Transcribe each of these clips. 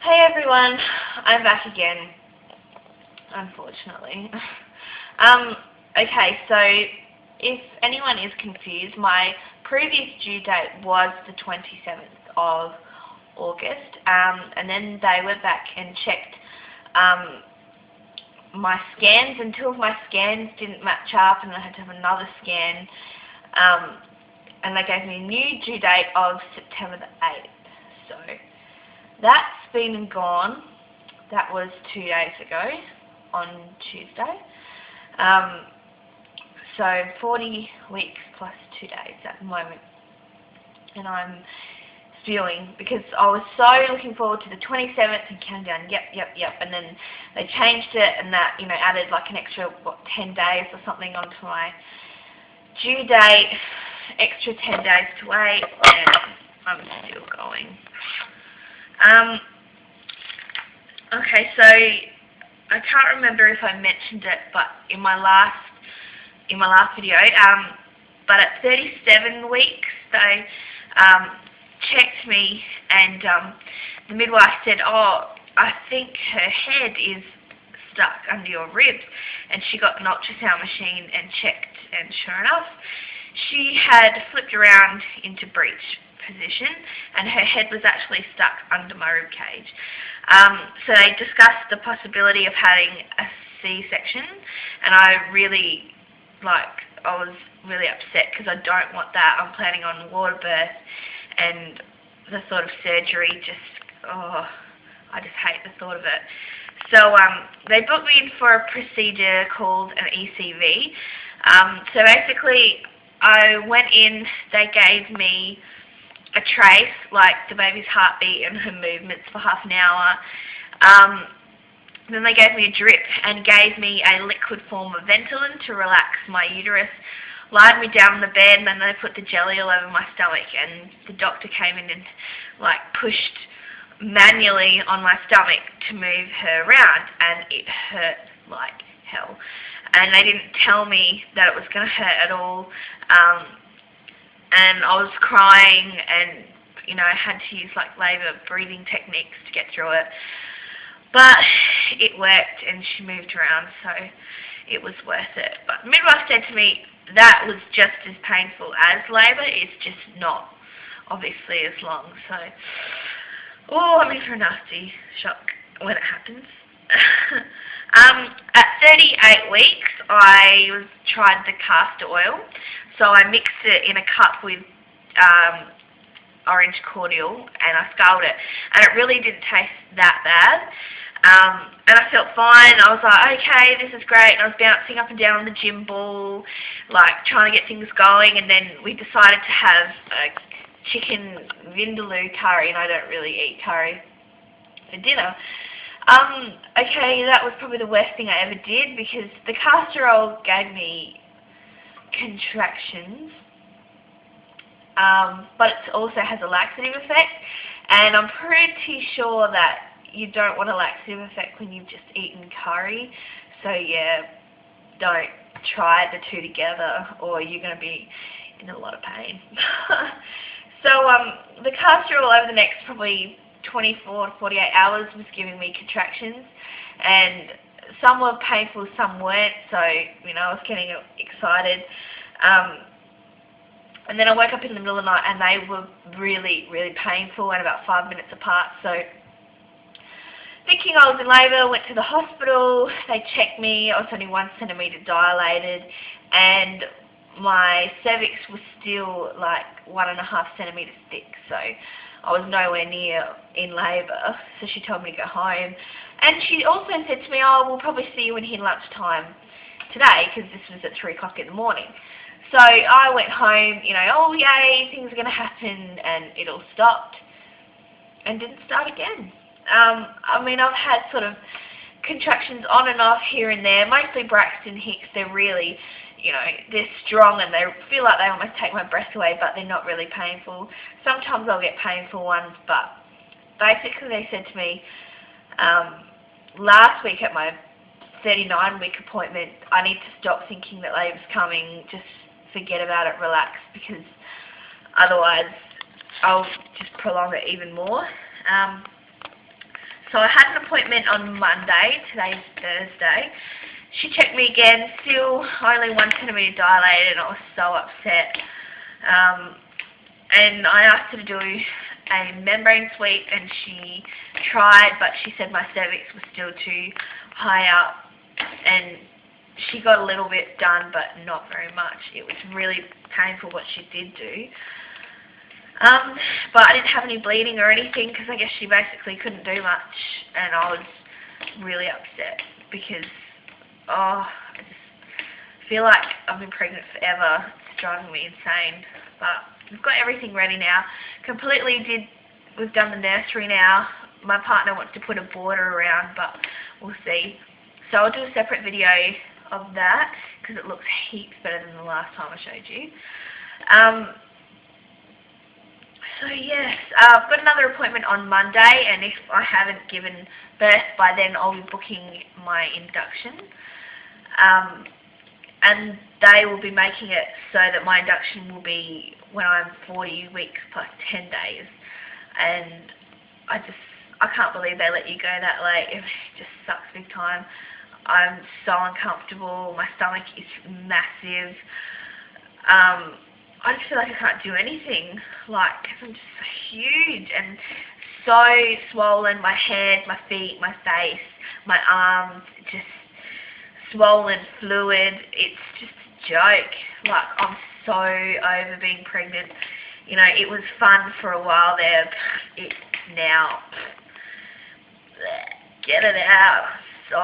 Hey everyone, I'm back again, unfortunately. Okay, so if anyone is confused, my previous due date was the 27th of August, and then they went back and checked my scans, and two of my scans didn't match up, and I had to have another scan, and they gave me a new due date of September the 8th. So that's been and gone. That was 2 days ago on Tuesday. So 40 weeks plus 2 days at the moment. And I'm spewing because I was so looking forward to the 27th and counting down, yep. And then they changed it, and that, added like an extra, 10 days or something onto my due date, extra 10 days to wait, and I'm still going. Okay, so I can't remember if I mentioned it, but in my last video, but at 37 weeks, they checked me, and the midwife said, "Oh, I think her head is stuck under your ribs," and she got an ultrasound machine and checked, and sure enough, she had flipped around into breech position, and her head was actually stuck under my rib cage. So they discussed the possibility of having a C-section, and I was really upset because I don't want that. I'm planning on water birth, and the thought of surgery I just hate the thought of it. So they booked me in for a procedure called an ECV. So basically, I went in, they gave me a trace, like the baby's heartbeat and her movements for half an hour. Then they gave me a drip and gave me a liquid form of Ventolin to relax my uterus, lied me down on the bed, and then they put the jelly all over my stomach, and the doctor came in and pushed manually on my stomach to move her around, and it hurt like hell. And they didn't tell me that it was going to hurt at all. And I was crying, and I had to use labour breathing techniques to get through it. But it worked, and she moved around, so it was worth it. But the midwife said to me that was just as painful as labour. It's just not, obviously, as long. So, I'm in for a nasty shock when it happens. At 38 weeks, I tried the castor oil. So I mixed it in a cup with orange cordial, and I scalded it, and it really didn't taste that bad. And I felt fine. I was like, okay, this is great. And I was bouncing up and down on the gym ball, trying to get things going. And then we decided to have a chicken vindaloo curry, and I don't really eat curry for dinner. Okay, that was probably the worst thing I ever did, because the castor oil gave me contractions, but it also has a laxative effect, and I'm pretty sure that you don't want a laxative effect when you've just eaten curry. So yeah, don't try the two together, or you're going to be in a lot of pain. So the castor oil over the next probably 24 to 48 hours was giving me contractions, and some were painful, some weren't, so I was getting excited. And then I woke up in the middle of the night, and they were really, really painful, and about 5 minutes apart. So thinking I was in labour, went to the hospital. They checked me. I was only 1 centimetre dilated, and my cervix was still 1.5 centimetres thick. So I was nowhere near in labour, so she told me to go home. And she also said to me, "Oh, we'll probably see you in here lunchtime today," because this was at 3 o'clock in the morning. So I went home, oh yay, things are going to happen, and it all stopped and didn't start again. I've had sort of contractions on and off here and there, mostly Braxton Hicks. They're really, they're strong, and they feel like they almost take my breath away, but they're not really painful. Sometimes I'll get painful ones, but basically they said to me last week at my 39-week appointment, I need to stop thinking that labour's coming, just forget about it, relax, because otherwise I'll just prolong it even more. So I had an appointment on Monday, today's Thursday. She checked me again, still only 1 centimetre dilated, and I was so upset. And I asked her to do a membrane sweep, and she tried, but she said my cervix was still too high up, and she got a little bit done, but not very much. It was really painful what she did do. But I didn't have any bleeding or anything, because I guess she basically couldn't do much, and I was really upset because, I just feel like I've been pregnant forever. It's driving me insane. But we've got everything ready now. We've done the nursery now. My partner wants to put a border around, but we'll see. So I'll do a separate video of that, because it looks heaps better than the last time I showed you. So yes, I've got another appointment on Monday, and if I haven't given birth by then, I'll be booking my induction. And they will be making it so that my induction will be when I'm 40 weeks plus 10 days. And I can't believe they let you go that late. It just sucks big time. I'm so uncomfortable. My stomach is massive. I just feel like I can't do anything, because I'm just so huge and so swollen. My head, my feet, my face, my arms, just swollen, fluid. It's just a joke. I'm so over being pregnant. You know, it was fun for a while there. It's now, get it out. So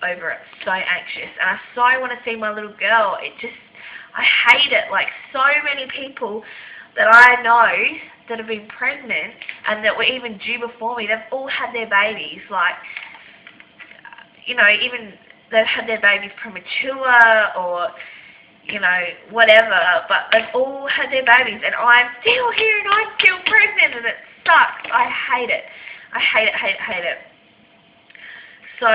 over it, so anxious, and I so want to see my little girl. I hate it. So many people that I know that have been pregnant and that were even due before me, they've all had their babies. Even they've had their babies premature or, whatever, but they've all had their babies, and I'm still here and I'm still pregnant, and it sucks. I hate it. I hate it, hate it, hate it. So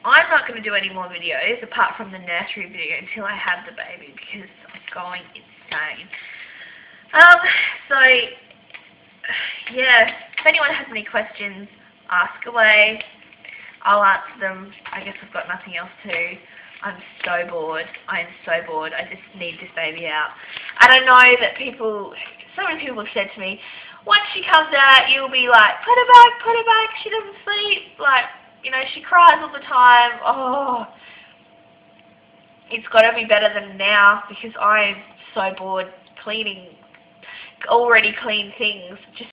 I'm not going to do any more videos apart from the nursery video until I have the baby, because I'm going insane. Yeah, if anyone has any questions, ask away. I'll answer them. I guess I've got nothing else to do. I'm so bored. I am so bored. I just need this baby out. And I know that so many people have said to me, once she comes out, you'll be like, put her back, she doesn't sleep. She cries all the time. Oh, it's got to be better than now, because I'm so bored cleaning already clean things. Just